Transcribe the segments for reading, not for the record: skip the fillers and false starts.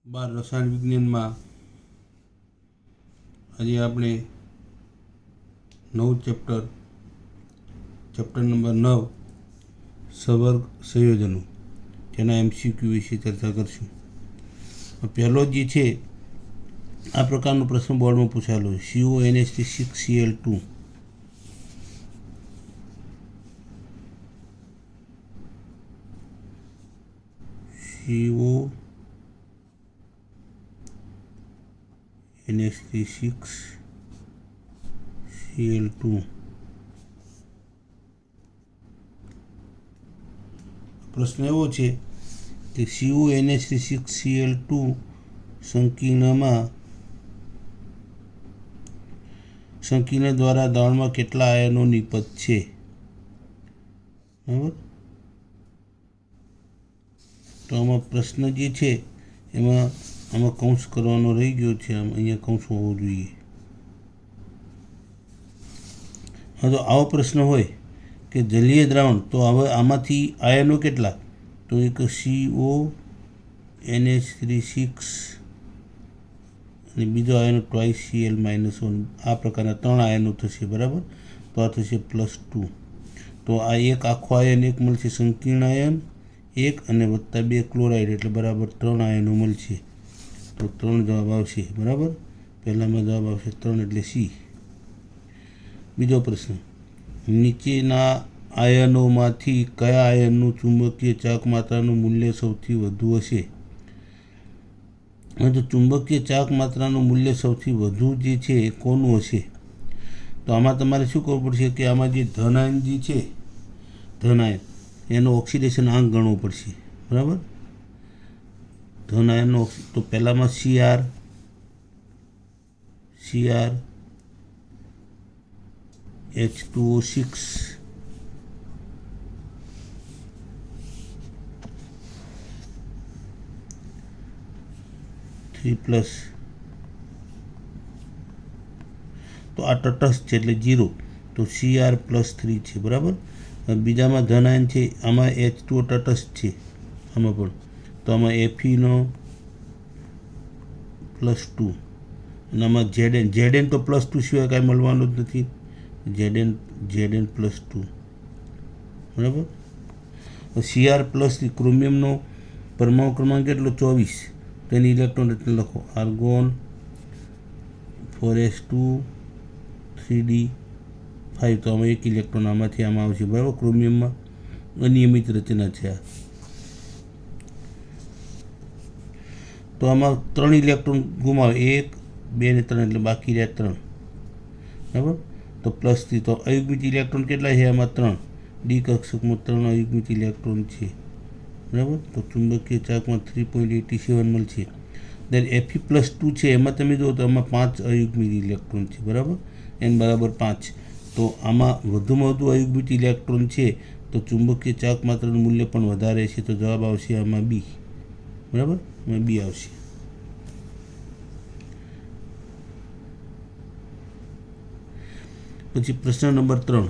રસાયણ વિજ્ઞાનમાં આજે આપણે નવું ચેપ્ટર નંબર 9 સવર્ગ સંયોજનો તેના MCQ વિશે ચર્ચા કરીશું. પહેલો જે છે આ પ્રકારનો પ્રશ્ન બોર્ડમાં પૂછાયેલો છે. CONH6Cl2 CONH6Cl2 પ્રશ્ન એવો છે કે CONH6Cl2 સંકીર્ણ દ્વારા દ્રાવણમાં કેટલા આયનો નિપજ છે. બરાબર, તો આમાં પ્રશ્ન જે છે આમાં કૌંસ કરવાનો રહી ગયો છે. અહીંયા કૌંસ હોવો જોઈએ. હા, તો આવો પ્રશ્ન હોય કે જલીય દ્રાવણ, તો હવે આમાંથી આયનો કેટલા, તો એક CONH3 અને બીજો આયનો Cl-1. આ પ્રકારના 3 આયનો થશે. બરાબર, તો આ થશે +2. તો આ એક આખો આયન એક મળશે, સંકીર્ણ આયન એક અને વત્તા 2 ક્લોરાઇડ એટલે બરાબર 3 આયનો મળશે. તો 3 જવાબ આવશે. બરાબર, પહેલામાં જવાબ આવશે 3 એટલે C. બીજો પ્રશ્ન, નીચેના આયનોમાંથી કયા આયનનું ચુંબકીય ચાક માત્રાનું મૂલ્ય સૌથી વધુ હશે. તો ચુંબકીય ચાક માત્રાનું મૂલ્ય સૌથી વધુ જે છે એ કોનું હશે. તો આમાં તમારે શું કરવું પડશે કે આમાં જે ધન આયન જે છે, ધન આયન એનો ઓક્સિડેશન આંક ગણવો પડશે. બરાબર, ધન આયનનો તો પહેલામાં Cr H2O6 3+, તો આ તટસ્થ છે એટલે 0, તો Cr+3 છે. બરાબર, બીજામાં ધન આયન છે, આમાં H2O તટસ્થ છે, આમાં પણ, તો આમાં Fe +2 અને આમાં Zn તો +2 સિવાય કાંઈ મળવાનું જ નથી. Zn +2. બરાબર, Cr+, ક્રોમિયમનો પરમાણુ ક્રમાંક કેટલો 24, તેની ઇલેક્ટ્રોન એટલે લખો આર્ગોન 4s2 3d5. તો આમાં 1 ઇલેક્ટ્રોન આમાંથી આમાં આવશે. બરાબર, ક્રોમિયમમાં અનિયમિત રચના છે આ. તો આમાં 3 ઇલેક્ટ્રોન ગુમાવે, 1 2 ને 3 એટલે બાકી રહ્યા 3. બરાબર, તો +3. તો અયુગ્મિત ઇલેક્ટ્રોન કેટલા છે આમાં 3, ડી કક્ષકમાં 3 અયુગ્મિત ઇલેક્ટ્રોન છે. બરાબર, તો ચુંબકીય ચાકમાં 3.87 મળશે. ત્યારે Fe+2 છે એમાં તમે જુઓ તો આમાં 5 અયુગ્મિત ઇલેક્ટ્રોન છે. બરાબર, n બરાબર 5. તો આમાં વધુમાં વધુ અયુગ્મિત ઇલેક્ટ્રોન છે તો ચુંબકીય ચાક માત્રાનું મૂલ્ય પણ વધારે છે. તો જવાબ આવશે આમાં B. બરાબર, આમાં B આવશે. પછી પ્રશ્ન નંબર 3,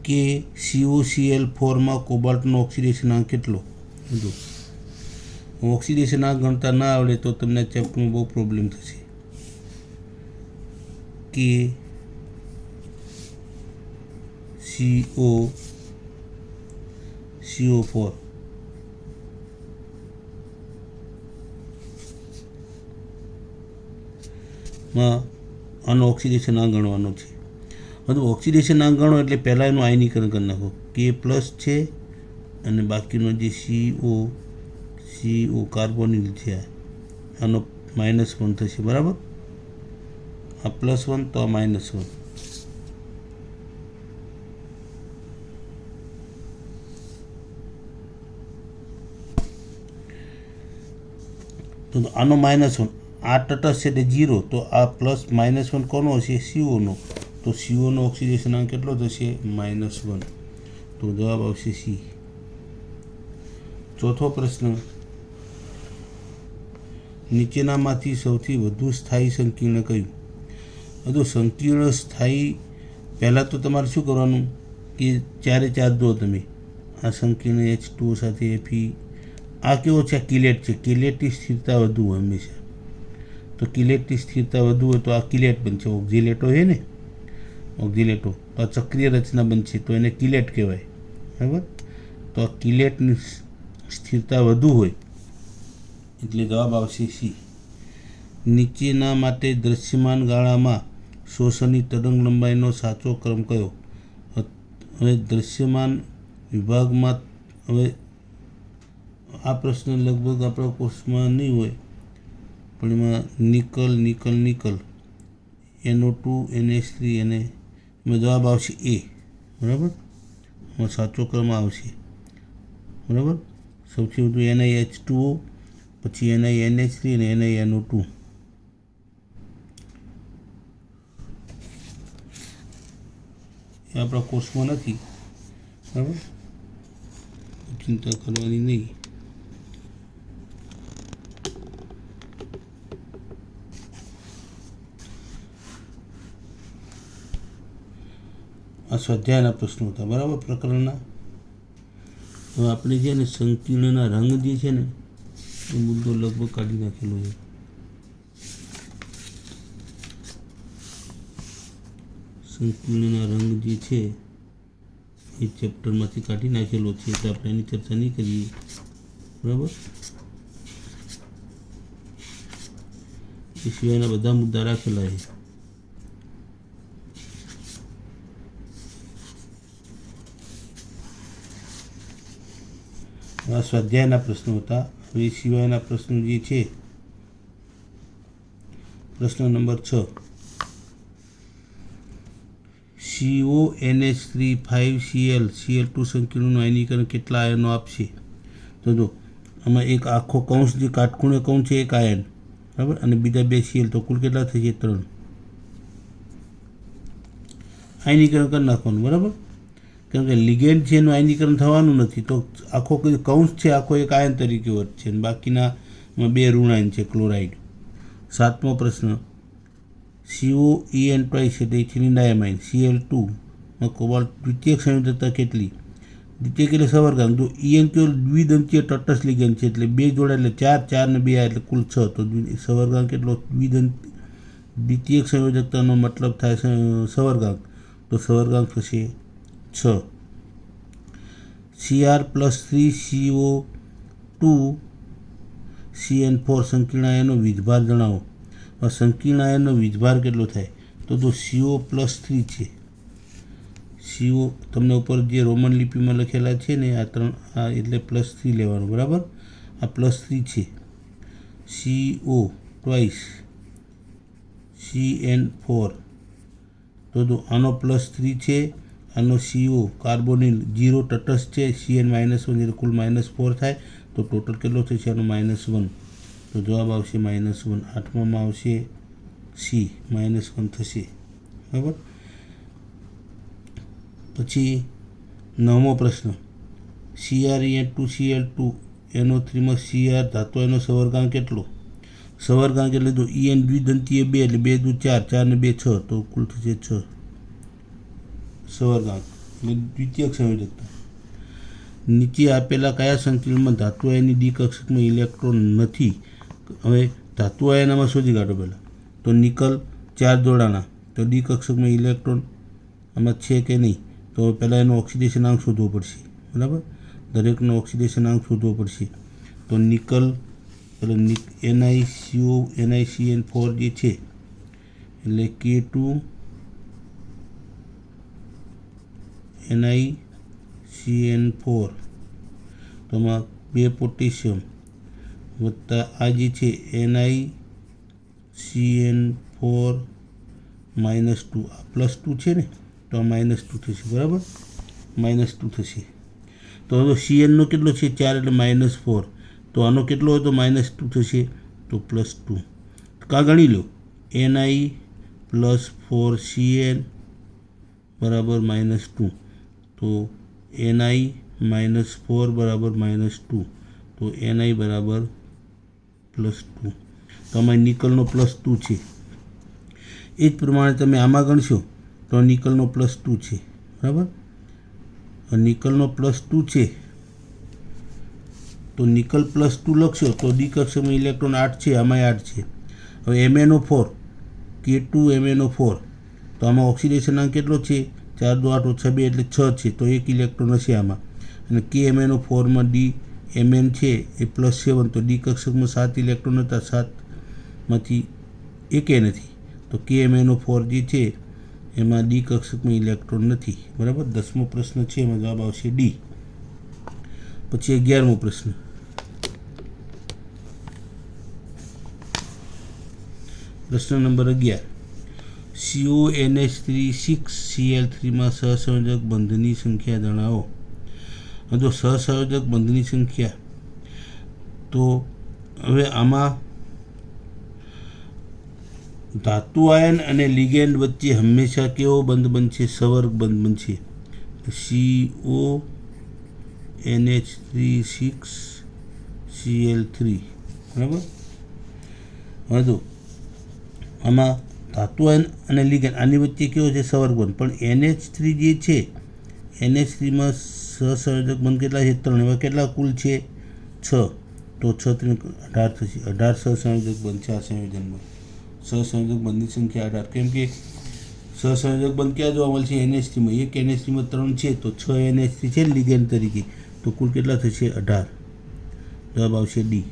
કે COCl4માં કોબાલ્ટનો ઓક્સિડેશન આંક કેટલો. જો ઓક્સિડેશન આંક ગણતા ના આવડે તો તમને ચેપ્ટરમાં બહુ પ્રોબ્લેમ થશે. કે CO4 માં આનો ઓક્સિડેશન આંક ગણવાનો છે. બધું ઓક્સિડેશન આંક ગણો એટલે પહેલાં એનું આયનીકરણ કરી નાખો. K+ છે અને બાકીનો જે CO કાર્બોનિલ છે આનો -1 થશે. બરાબર, આ +1 તો આ -1. તો આનો -1, આ તટસ્થ છે એટલે 0, તો આ +-1 કોનો હશે, CO નો. તો CO નો ઓક્સિડેશન આંક કેટલો થશે, -1. તો જવાબ આવશે C. ચોથો પ્રશ્ન, નીચેનામાંથી સૌથી વધુ સ્થાયી સંકીર્ણ કયું. બધું સંકીર્ણ સ્થાયી પહેલાં તો તમારે શું કરવાનું કે ચારે ચાર દો તમે, આ સંકીર્ણ H2O સાથે Fe. આ કેવો છે? આ કિલેટ છે. કિલેટની સ્થિરતા વધુ હોય હંમેશા. તો કિલેટની સ્થિરતા વધુ હોય તો આ કિલેટ બનશે. ઓક્ઝિલેટો છે ને, ઓક્ઝિલેટો, તો આ ચક્રીય રચના બનશે તો એને કિલેટ કહેવાય. બરાબર? તો આ કિલેટની સ્થિરતા વધુ હોય એટલે જવાબ આવશે સી. નીચેના માટે દૃશ્યમાન ગાળામાં શોષણની તરંગ લંબાઈનો સાચો ક્રમ કયો? હવે દૃશ્યમાન વિભાગમાં, હવે આ પ્રશ્ન લગભગ આપણા કોર્સમાં નહીં હોય, પણ એમાં nickel nickel nickel NO2 NH3 અને એમાં જવાબ આવશે એ. બરાબર? એમાં સાચો ક્રમ આવશે. બરાબર? સૌથી વધુ NiH2O, પછી NiNH3 અને NiNO2. એ આપણા કોર્સમાં નથી. બરાબર? ચિંતા કરવાની નહીં. આ સ્વાધ્યાયના પ્રશ્નો હતા. બરાબર? પ્રકરણના. હવે આપણે છે ને સંકીર્ણના રંગ જે છે ને એ મુદ્દો લગભગ કાઢી નાખેલો છે. સંકીર્ણના રંગ જે છે એ ચેપ્ટરમાંથી કાઢી નાખેલો છે, તો આપણે એની ચર્ચા નહીં કરીએ. બરાબર? એ સિવાયના બધા મુદ્દા રાખેલા છે. આ સ્વાધ્યાયના પ્રશ્નો હતા. હવે સિવાયના પ્રશ્નો જે છે, પ્રશ્ન નંબર 6, CONH3 5Cl સંકીર્ણનું આયનીકરણ કેટલા આયનો આપશે? તો જો આમાં એક આખો કૌંસ જે કાટખૂણે કૌંસ છે એક આયન, બરાબર, અને બીજા 2 Cl, તો કુલ કેટલા થશે? 3. આયનીકરણ કરી નાખવાનું. બરાબર? કેમ કે લિગેન્ડ છે એનું આયનીકરણ થવાનું નથી, તો આખો કૌંસ છે આખો એક આયન તરીકે વધશે અને બાકીના 2 ઋણાયન છે ક્લોરાઇડ. 7મો પ્રશ્ન, COEN ટ્વાઇસ એટલે ઇથિલિન ડાયમાઇન Cl2 કોબાલ્ટ દ્વિતીયક સંયોજકતા કેટલી? દ્વિતીયક એટલે સવર્ગાંક. જો EN કેવલ દ્વિદંતીય તટસ્થ લિગેન્ડ છે એટલે 2 જોડા એટલે 4, 4 ને 2 એટલે કુલ 6, તો સવર્ગાંક કેટલો? દ્વિતીયક સંયોજકતાનો મતલબ થાય સવર્ગાંક, તો સવર્ગાંક થશે 6. Cr+3CO2 CN4 સંકીર્ણ આયનનો વીજભાર જણાવો. સંકીર્ણ આયનનો વીજભાર કેટલો થાય? તો CO+3 છે. CO તમને ઉપર જે રોમન લિપિમાં લખેલા છે ને આ 3, આ એટલે +3 લેવાનું. બરાબર? આ +3 છે. CO ટ્વાઇસ CN4, તો જો આનો +3 છે, આનો CO કાર્બોનિલ 0 તટસ્થ છે, CN-1 એટલે કુલ -4 થાય, તો ટોટલ કેટલો થશે આનો? -1. તો જવાબ આવશે -1. 8મામાં આવશે સી, -1 થશે. બરાબર? પછી 9મો પ્રશ્ન, CrEn2Cl2 NO3માં Cr ધાતુ આયનનો સવર્ગાંક કેટલો? સવર્ગાંક એટલે જો EN દ્વિદંતીય 2 એટલે 2 દુ 4, 4 ને 2 6, તો કુલ થશે 6 સવર્ગાંક એટલે દ્વિતીયક સંયોજકતા. નીચે આપેલા કયા સંકલનમાં ધાતુ આયનની ડી કક્ષકમાં ઇલેક્ટ્રોન નથી? હવે ધાતુ આયનમાં શોધી કાઢો પહેલાં. તો નિકલ 4 જોડાના, તો ડી કક્ષકમાં ઇલેક્ટ્રોન આમાં છે કે નહીં? તો પહેલાં એનો ઓક્સિડેશન આંક શોધવો પડશે. બરાબર? દરેકનો ઓક્સિડેશન આંક શોધવો પડશે. તો નિકલ એટલે NiCN4 જે છે એટલે K2 NiCN4, તો આમાં 2 પોટેશિયમ વત્તા આ જે છે NiCN4 -2, આ +2 છે ને, તો આ -2 થશે. બરાબર? -2 થશે. તો હવે CNનો કેટલો છે? 4 એટલે -4, તો આનો કેટલો હોય? તો -2 થશે, તો +2. કાં ગણી લો, Ni +4Cn બરાબર -2, તો Ni -4 બરાબર -2, તો Ni બરાબર +2. તો આમાં નિકલનો +2 છે. એ જ પ્રમાણે તમે આમાં ગણશો તો નિકલનો +2 છે. બરાબર? નિકલનો +2 છે તો નિકલ +2 લખશો તો ડી કક્ષકમાં ઇલેક્ટ્રોન 8 છે, આમાં 8 છે. હવે MnO4 K2MnO4 તો આમાં ઓક્સિડેશન અંક કેટલો છે? 4 2 8 ઓછા 2 એટલે 6 છે, તો 1 ઇલેક્ટ્રોન હશે આમાં. અને KMnO4માં Mn છે એ +7, તો ડી કક્ષકમાં 7 ઇલેક્ટ્રોન હતા, 7માંથી એકે નથી, તો KMnO4 જે છે એમાં ડી કક્ષકમાં ઇલેક્ટ્રોન નથી. બરાબર. 10મો પ્રશ્ન છે, એમાં જવાબ આવશે ડી. પછી 11મો પ્રશ્ન. પ્રશ્ન નંબર 11. CONH3 6Cl3માં સહસંયોજક બંધની સંખ્યા જણાવો. જો સહસંયોજક બંધની સંખ્યા, તો હવે આમાં ધાતુ આયન અને લિગેન્ડ વચ્ચે હંમેશા કેવો બંધ બનશે? સવર્ગ બંધ બનશે. CONH3 6Cl3. બરાબર. હવે જો આમાં ધાતુ આયન અને લિગેન્ડ આની વચ્ચે કેવો છે? સવર્ગ બંધ. પણ NH3 જે છે, NH3માં સહસંયોજક બંધ કેટલા છે? 3. એવા કેટલા કુલ છે? 6. તો 6 3 18 થશે. 18 સહસંયોજક બંધ છે આ સંયોજનમાં. સહસંયોજક બંધની સંખ્યા 18. કેમ કે સહસંયોજક બંધ ક્યાં જોવા મળશે? NH3માં. એક NH3માં 3 છે, તો 6 NH3 છે લિગેન્ડ તરીકે, તો કુલ કેટલા થશે? 18. જવાબ આવશે ડી.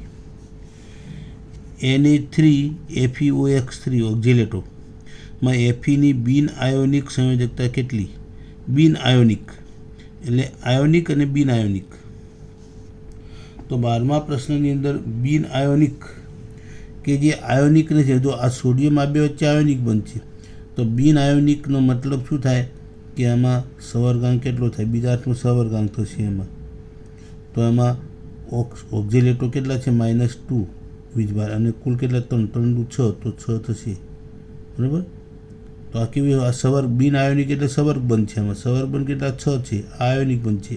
Na3FeOX3 ઓક્ઝેલેટોમાં Feની બિન આયોનિક સંયોજકતા કેટલી? બિન આયોનિક એટલે આયોનિક અને બિન આયોનિક. તો 12મા પ્રશ્નની અંદર બિન આયોનિક કે જે આયોનિક નથી, જો આ સોડિયમ આ બે વચ્ચે આયોનિક બનશે, તો બિન આયોનિકનો મતલબ શું થાય કે આમાં સવર્ગાંક કેટલો થાય? બીજા અર્થમાં સવર્ગાંક થશે એમાં. તો એમાં ઓક્ઝેલેટો કેટલા છે? -2 વીજભાર, અને કુલ કેટલા? 3 3 6, તો 6 થશે. બરાબર. તો આ કેવી? આ સવર્ગ બિન આયોનિક એટલે સવર્ગ બંધ છે. આમાં સવર્ગ બંધ કેટલા? 6 છે. આ આયોનિક બંધ છે.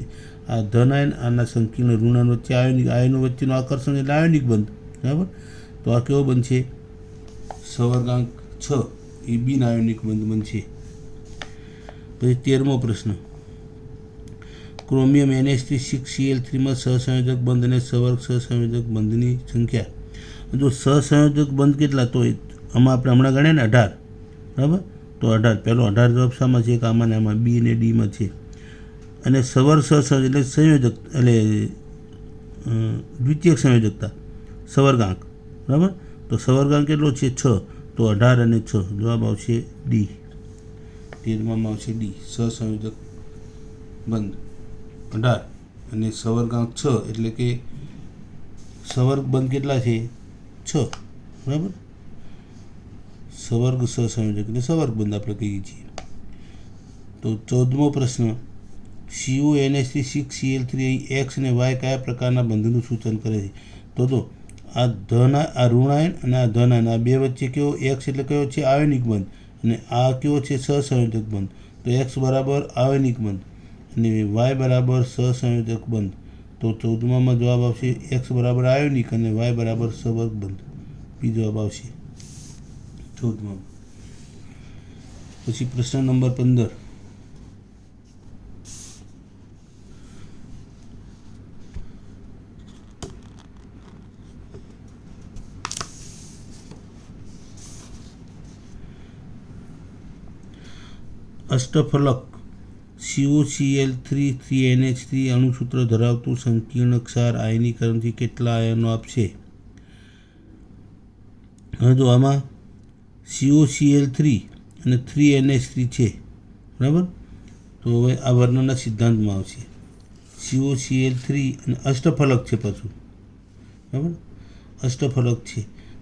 આ ધન આયન આના સંકીર્ણ ઋણાયન વચ્ચે આયોનિક, આયનો વચ્ચેનું આકર્ષણ એટલે આયોનિક બંધ. બરાબર. તો આ કેવો બનશે? સવર્ગાંક 6 એ બિન આયોનિક બંધ બનશે. પછી 13મો પ્રશ્ન. ક્રોમિયમ NH3 6Cl3માં સહસંયોજક બંધ અને સવર્ગ સહસંયોજક બંધની સંખ્યા. જો સહસંયોજક બંધ કેટલા? તો આમાં આપણે હમણાં ગણ્યા ને 18. બરાબર. તો 18 પહેલો 18 જવાબ શામાં છે? કે આમાં ને આમાં બી અને ડીમાં છે. અને સવર્ગ સહસંયોજક એટલે સંયોજક એટલે દ્વિતીયક સંયોજકતા સવર્ગાંક. બરાબર. તો સવર્ગાંક કેટલો છે? 6. તો 18 અને 6 જવાબ આવશે ડી. 13માં આવશે ડી. સહસંયોજક બંધ 18 અને સવર્ગાંક 6 એટલે કે સવર્ગ બંધ કેટલા છે? 6. બરાબર. સવર્ગ સહસંયોજક એટલે સવર્ગ બંધ આપણે કહીએ છીએ. તો 14મો પ્રશ્ન. CONH3 6Cl3 X અને Y કયા પ્રકારના બંધનું સૂચન કરે છે? તો આ ઋણાયન અને આ ધનાયન આ બે વચ્ચે કેવો? X એટલે કયો છે? આયોનિક બંધ. અને આ કેવો છે? સહસંયોજક બંધ. તો X બરાબર આયોનિક બંધ અને Y બરાબર સહસંયોજક બંધ. તો 14માં જવાબ આવશે X બરાબર આયોનિક અને Y બરાબર સવર્ગ બંધ. પી જવાબ આવશે 14માં. પછી પ્રશ્ન નંબર 15. અષ્ટફલક COCl3 3NH3 અણુસૂત્ર ધરાવતું સંકીર્ણ ક્ષાર આયનીકરણથી કેટલા આયનો આપશે? હવે જો આમાં COCl3 અને 3NH3 છે. બરાબર. તો હવે આ વર્ણનના સિદ્ધાંતમાં આવશે. COCl3 અને અષ્ટફલક છે પાછું. બરાબર. અષ્ટફલક છે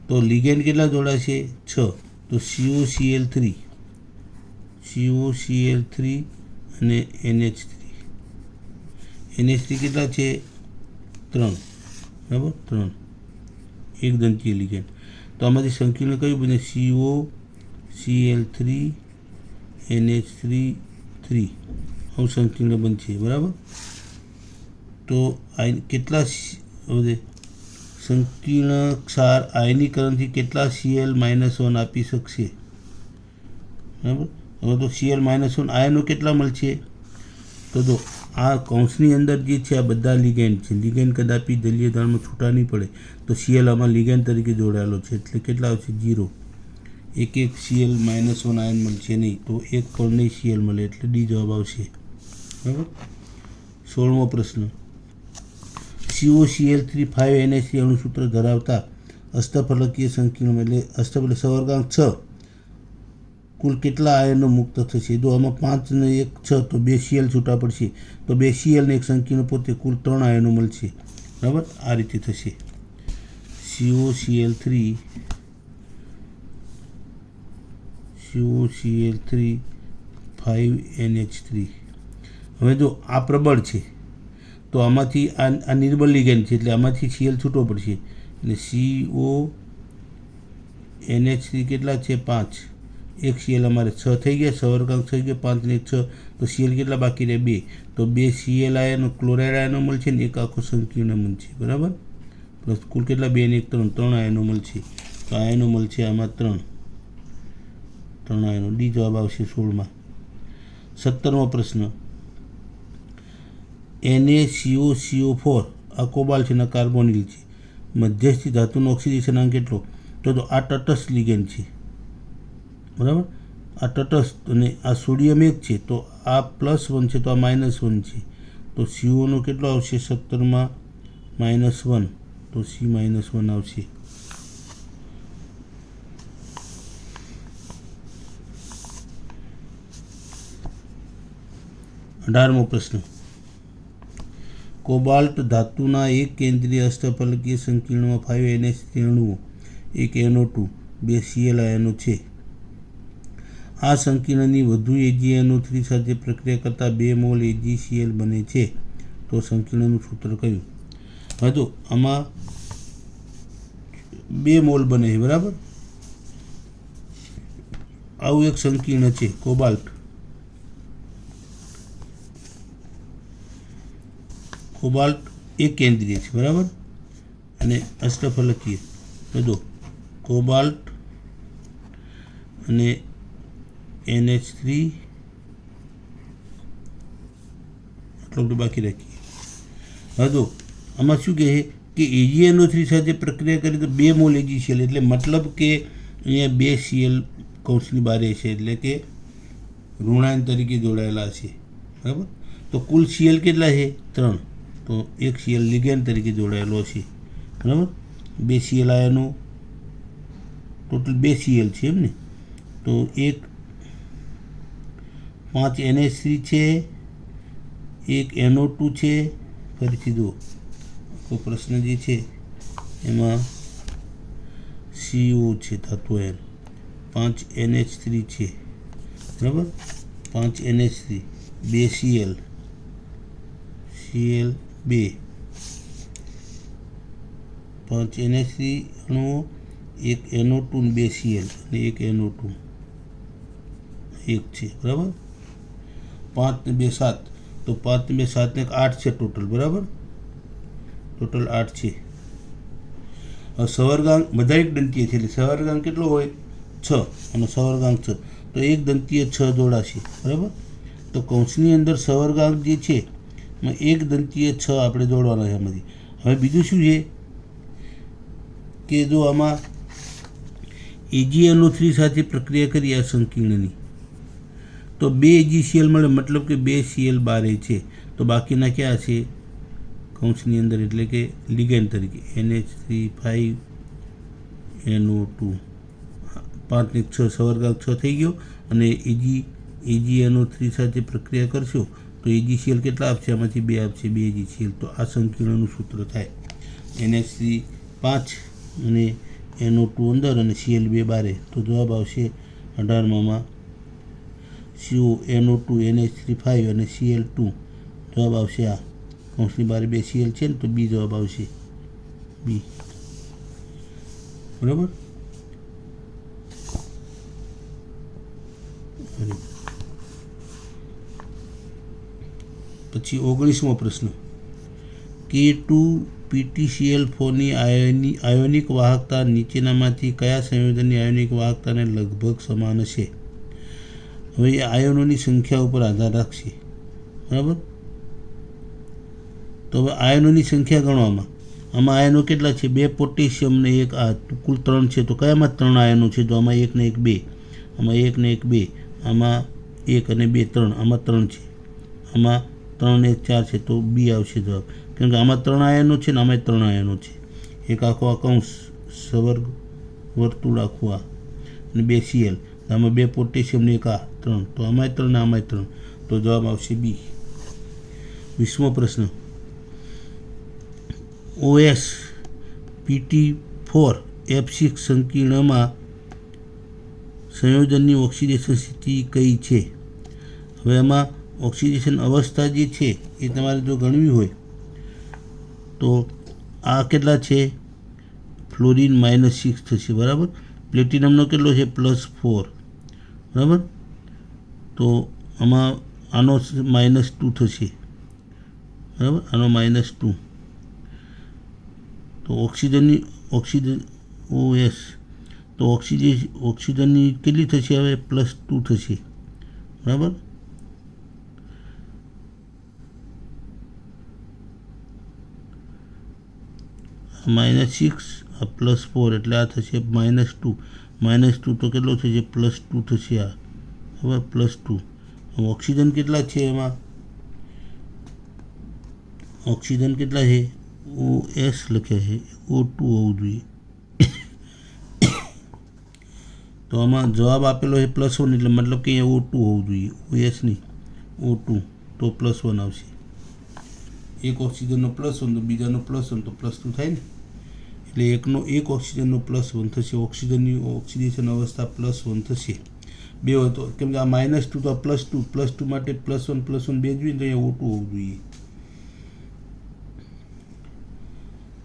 તો લિગેન્ડ કેટલા જોડાશે? 6. તો COCl3 અને NH3 કેટલા છે? 3. બરાબર. 3 એક દંતીય લિગેન્ડ. તો આમાંથી સંકીર્ણ કયું બને? COCl3 NH3 3 આવું સંકીર્ણ બનશે. બરાબર. તો કેટલા સંકીર્ણ ક્ષાર આયનીકરણથી કેટલા Cl-1 આપી શકશે? બરાબર. હવે તો Cl-1 આયનો કેટલા મળશે? તો જો આ કૌંસની અંદર જે છે આ બધા લિગેન્ડ છે. લિગેન્ડ કદાપી જલીય દ્રાવણમાં છૂટા નહીં પડે તો સીએલ આમાં લિગેન્ડ તરીકે જોડાયેલો છે, એટલે કેટલા આવશે 0. એક સીએલ -1 આયન મળશે નહીં, તો એક પણ નહીં સીએલ મળે, એટલે ડી જવાબ આવશે. બરાબર. 16મો પ્રશ્ન. COCl3 5NH3 અણુસૂત્ર ધરાવતા અષ્ટફલકીય સંકીર્ણમાં એટલે અષ્ટફલક સવર્ગાંક 6 કુલ કેટલા આયનો મુક્ત થશે? જો આમાં 5 ને 1 6 તો 2 સીએલ છૂટા પડશે, તો 2 સીએલ ને એક સંકીર્ણ પોતે કુલ 3 આયનો મળશે. બરાબર. આ રીતે થશે. COCl3 5NH3. હવે જો આ પ્રબળ છે તો આમાંથી આ નિર્બળ લિગેન્ડ છે, એટલે આમાંથી સીએલ છૂટો પડશે, એટલે CONH3 કેટલા છે 5. એક સીએલ અમારે 6 થઈ ગયા, સવર્ગાંક થઈ ગયો 5 ને 6, તો સીએલ કેટલા બાકી રહે 2, તો 2 સીએલ આયનો ક્લોરાઇડ આયનો મળશે ને એક આખો સંકીર્ણ મળશે. બરાબર. પ્લસ કુલ કેટલા 2 ને 1 3 આયનો મળશે, તો આયનો મળશે આમાં 3 આયનો. ડી જવાબ આવશે 16માં. 17મો પ્રશ્ન. NaCO4 આ કોબાલ્ટ છે ને કાર્બોનિલ છે, મધ્યસ્થી ધાતુનો ઓક્સિડેશનાંક કેટલો? તો આ તટસ્થ લિગેન્ડ છે. બરાબર. આ તટસ્થ અને આ સોડિયમ 1 છે, તો આ +1 છે તો આ -1 છે, તો CO નો કેટલો આવશે 17માં -1, તો C -1 આવશે. અઢારમો પ્રશ્ન. કોબાલ્ટ ધાતુના એક કેન્દ્રીય અષ્ટફલકીય સંકીર્ણમાં 5NH3 અણુઓ, એક NO2, 2 સીએલ આયનો છે. આ સંકીર્ણની વધુ AgNO3 સાથે પ્રક્રિયા કરતાં 2 મોલ AgCl બને છે, તો સંકીર્ણનું સૂત્ર કયું? હવે તો આમાં 2 મોલ બને છે. બરાબર. આવું એક સંકીર્ણ છે કોબાલ્ટ. કોબાલ્ટ એક કેન્દ્રીય છે. બરાબર. અને અષ્ટફલકીય. તો જો કોબાલ્ટ અને NH3 આટલું બાકી રાખીએ. હવે તો આમાં શું કહે કે AgNO3 સાથે પ્રક્રિયા કરી તો 2 મોલ AgCl, એટલે મતલબ કે અહીંયા 2 સીએલ કૌંસની બારે છે, એટલે કે ઋણાયન તરીકે જોડાયેલા છે. બરાબર. તો કુલ સીએલ કેટલા છે 3, તો એક સીએલ લિગેન્ડ તરીકે જોડાયેલો છે. બરાબર. 2 સીએલ આયનો ટોટલ 2 સીએલ છે એમ ને, તો એક 5 NH3 છે, એક NO2 છે. ફરીથી દો આખો પ્રશ્ન જે છે એમાં CO છે ધાતુ આયન, 5 NH3 છે. બરાબર. 5 NH3, 2 સીએલ 2, 5 NH3 અણુઓ, એક NO2 ને 2 સીએલ અને એક NO2 એક છે. બરાબર. 5 ને 2 7, તો 5 ને 2 7 ને 8 છે ટોટલ. બરાબર. ટોટલ 8 છે. હવે સવર્ગાંક બધા એક દંતીય છે, એટલે સવર્ગાંક કેટલો હોય 6 અને સવર્ગાંક 6, તો એક દંતીય 6 જોડાશે. બરાબર. તો કૌંસની અંદર સવર્ગાંક જે છે એક દંતીય 6 આપણે જોડવાના છે આમાંથી. હવે બીજું શું છે કે જો આમાં AgNO3 સાથે પ્રક્રિયા કરી આ સંકીર્ણની તો 2 AgCl મળે, મતલબ કે 2 સીએલ બારે છે, તો બાકીના ક્યાં છે કૌંસની અંદર, એટલે કે લિગેન્ડ તરીકે NH3 5NO2. 5 ને 6 સવર્ગાંક 6 થઈ ગયો, અને AgNO3 સાથે પ્રક્રિયા કરશો તો AgCl કેટલા આપશે? આમાંથી 2 આપશે, 2 AgCl. તો આ સંકીર્ણનું સૂત્ર થાય NH3 5 અને NO2 અંદર અને Cl 2 બારે, તો જવાબ આવશે 18માં CO NO2 NH3 5 અને Cl2. જવાબ આવશે આ કૌંસની બારે 2 સીએલ છે ને, તો બી જવાબ આવશે બી. બરાબર. પછી 19મો પ્રશ્ન. K2 PtCl4ની આયોનિક વાહકતા નીચેનામાંથી કયા સંયોજનની આયોનિક વાહકતાને લગભગ સમાન હશે? હવે એ આયનોની સંખ્યા ઉપર આધાર રાખશે. બરાબર. તો હવે આયનોની સંખ્યા ગણો. આમાં આયનો કેટલા છે? 2 પોટેશિયમ ને 1 આ કુલ 3 છે. તો કયામાં 3 આયનો છે? તો આમાં 1 ને 1 2, આમાં 1 ને 1 2, આમાં 1 અને 2 3, આમાં 3 છે, આમાં 3 ને 1 4 છે. તો બી આવશે જવાબ. કેમ કે આમાં 3 આયનો છે ને આમાં 3 આયનો છે. એક આખો આ કૌંસ સવર્ગ વર્તુળ આખું આ અને 2 Cl, આમાં 2 પોટેશિયમ ને 1 આ 3. તો આમાં 3 ને આમાં 3. તો જવાબ આવશે બી. 20મો પ્રશ્ન. OS PT4 F6 સંકીર્ણમાં સંયોજનની ઓક્સિડેશન સ્થિતિ કઈ છે? હવે આમાં ઓક્સિડેશન અવસ્થા જે છે એ તમારે જો ગણવી હોય તો આ કેટલા છે? ફ્લોરિન -6 થશે, બરાબર. પ્લેટિનમનો કેટલો છે? +4, બરાબર. તો આમાં આનો -2 થશે, બરાબર, આનો -2. તો ઓક્સિજન OS તો ઓક્સિજનની કેટલી થશે? હવે +2 થશે, બરાબર. -6 આ +4 એટલે આ થશે -2. -2 તો કેટલો થશે? +2 થશે આ, બરાબર, +2. ઓક્સિજન કેટલા છે એમાં? ઓક્સિજન કેટલા છે? OS લખ્યા છે, O2 હોવું જોઈએ. તો આમાં જવાબ આપેલો છે +1 એટલે મતલબ કે અહીંયા O2 હોવું જોઈએ, OS નહીં, O2. તો +1 આવશે. એક ઓક્સિજનનો +1 તો બીજાનો +1 તો +2 થાય ને. એટલે એક ઓક્સિજનનો +1 થશે. ઓક્સિજનની ઓક્સિડેશન અવસ્થા +1 થશે. 2 હોય તો, કેમ કે આ -2 તો +2 માટે +1 બે જોઈએ તો અહીંયા O2 હોવું જોઈએ.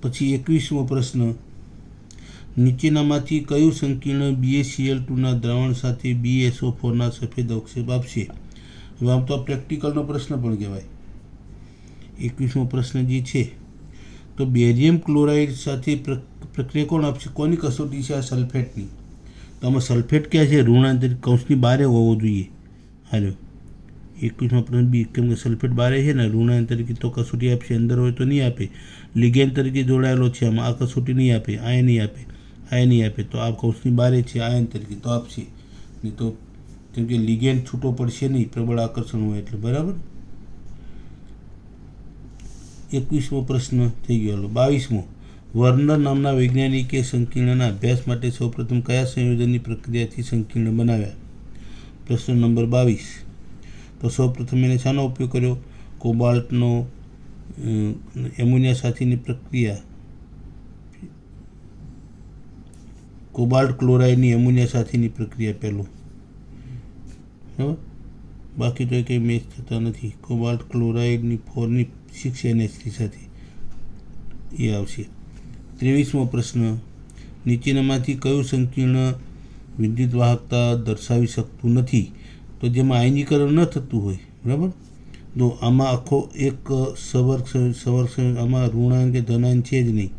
પછી 21મો પ્રશ્ન. નીચેનામાંથી કયું સંકીર્ણ BaCl2ના દ્રાવણ સાથે BaSO4ના સફેદ અવક્ષેપ આપશે? હવે આમ તો પ્રેક્ટિકલનો પ્રશ્ન પણ કહેવાય. 21મો પ્રશ્ન જે છે તો બેરિયમ ક્લોરાઇડ સાથે પ્રક્રિયા કોણ આપશે? કોની કસોટી છે? આ સલ્ફેટની. તો આમાં સલ્ફેટ ક્યાં છે? ઋણાંતરિત કૌંસની બહાર હોવો જોઈએ. હાલો 21મો પ્રશ્ન બી, કેમ કે સલ્ફેટ બારે છે ને, ઋણાયન તરીકે તો કસોટી આપશે, અંદર હોય તો નહીં આપે. લિગેન્ડ તરીકે જોડાયેલો છે આમાં, આ કસોટી નહીં આપે, આયન નહીં આપે, આયન નહીં આપે. તો આ કૌંસની બારે છે આયન તરીકે તો આપશે. નહીં તો કેમ કે લિગેન્ડ છૂટો પડશે નહીં, પ્રબળ આકર્ષણ હોય એટલે, બરાબર. 21મો પ્રશ્ન થઈ ગયો. 22મો. વર્નર નામના વૈજ્ઞાનિકે સંકીર્ણના અભ્યાસ માટે સૌપ્રથમ કયા સંયોજનની પ્રક્રિયાથી સંકીર્ણ બનાવ્યા? પ્રશ્ન નંબર 22. તો સૌપ્રથમ એને શાનો ઉપયોગ કર્યો? કોબાલ્ટનો એમોનિયા સાથેની પ્રક્રિયા, કોબાલ્ટ ક્લોરાઇડની એમોનિયા સાથેની પ્રક્રિયા પહેલું, બરાબર. બાકી તો કંઈ મેચ થતા નથી. કોબાલ્ટ ક્લોરાઇડની 4ની 6NH3 સાથે એ આવશે. 23મો પ્રશ્ન. નીચેનામાંથી કયું સંકીર્ણ વિદ્યુત વાહકતા દર્શાવી શકતું નથી? તો જેમાં આયનીકરણ ન થતું હોય, બરાબર. તો આમાં આખો એક સવર્ગ આમાં ઋણાયન કે ધનાયન છે જ નહીં,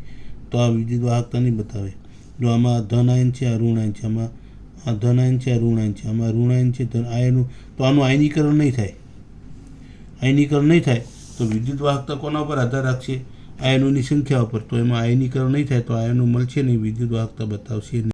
તો આ વિદ્યુત વાહકતા નહીં બતાવે. જો આમાં ધનાયન છે, આ ઋણાયન છે, આમાં આ ધનાયન છે, આ ઋણાયન છે, આમાં ઋણાયન છે, આયનું, તો આનું આયનીકરણ નહીં થાય. આયનીકરણ નહીં થાય તો વિદ્યુત વાહકતા કોના પર આધાર રાખશે? આયનોની સંખ્યા ઉપર. તો એમાં આયનીકરણ નહીં થાય તો આયનો મળશે નહીં, વિદ્યુત વાહકતા બતાવશે નહીં.